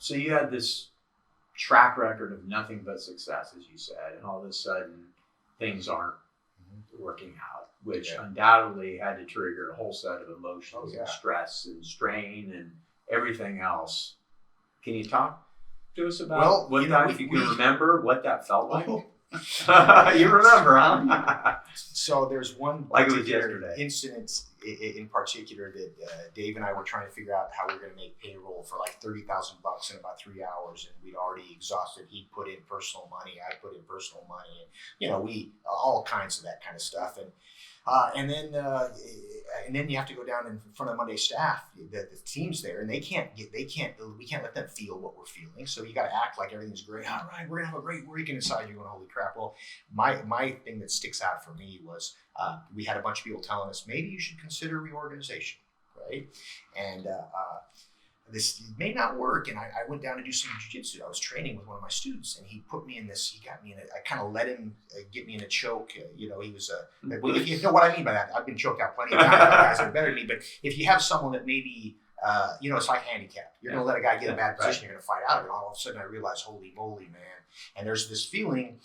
So you had this track record of nothing but success, as you said, and all of a sudden things aren't working out, which undoubtedly had to trigger a whole set of emotions and stress and strain and everything else. Can you talk to us about if you can remember what that felt like? You remember, huh? So there's one like it was yesterday incident in particular that Dave and I were trying to figure out how we were going to make payroll for like $30,000 in about 3 hours, and we'd already exhausted. He put in personal money, I put in personal money, and we all kinds of that kind of stuff, and then you have to go down in front of the Monday staff, the team's there, and we can't let them feel what we're feeling. So you got to act like everything's great. All right, we're gonna have a great week, and inside you're going, holy crap. Well, my thing that sticks out for me was we had a bunch of people telling us maybe you should consider reorganization, right? And this may not work. And I went down to do some jiu-jitsu. I was training with one of my students, and he put me in this. He got me in I kind of let him get me in a choke. He was if you know what I mean by that. I've been choked out plenty of times by guys that are better than me. But if you have someone that maybe it's like handicap. You're going to let a guy get in a bad position. You're going to fight out of it. All of a sudden, I realized, holy moly, man! And there's this feeling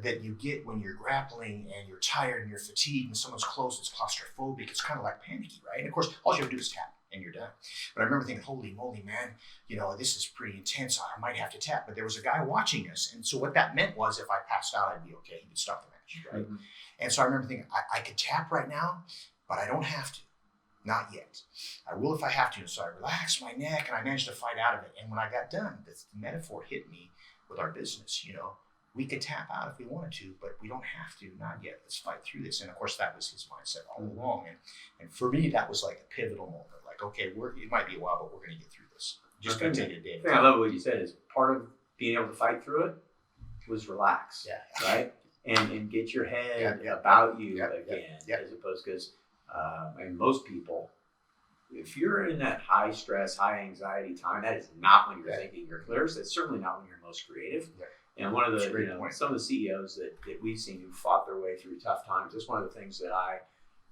that you get when you're grappling and you're tired and you're fatigued and someone's close. It's claustrophobic. It's kind of like panicky, right? And of course, all you have to do is tap and you're done. But I remember thinking, holy moly, man, this is pretty intense. I might have to tap. But there was a guy watching us. And so what that meant was if I passed out, I'd be okay. He could stop the match, right? Mm-hmm. And so I remember thinking, I could tap right now, but I don't have to. Not yet. I will if I have to. And so I relaxed my neck and I managed to fight out of it. And when I got done, the metaphor hit me with our business, we could tap out if we wanted to, but we don't have to, not yet. Let's fight through this. And of course, that was his mindset all along. And for me, that was like a pivotal moment. Like, okay, it might be a while, but we're going to get through this. Just going to take it a day. I love what you said. Is part of being able to fight through it was relax, right? And get your head about you again, as opposed because most people, if you're in that high stress, high anxiety time, that is not when you're thinking your clearest. That's certainly not when you're most creative. Yeah. And one of the, some of the CEOs that we've seen who fought their way through tough times, that's one of the things that I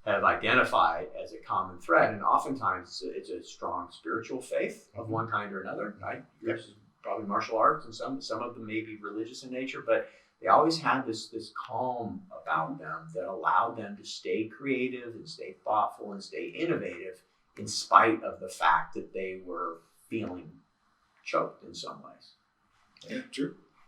have identified as a common thread. And oftentimes it's a strong spiritual faith of one kind or another, right? Yours is probably martial arts, and some of them may be religious in nature, but they always had this calm about them that allowed them to stay creative and stay thoughtful and stay innovative in spite of the fact that they were feeling choked in some ways. Yeah, true.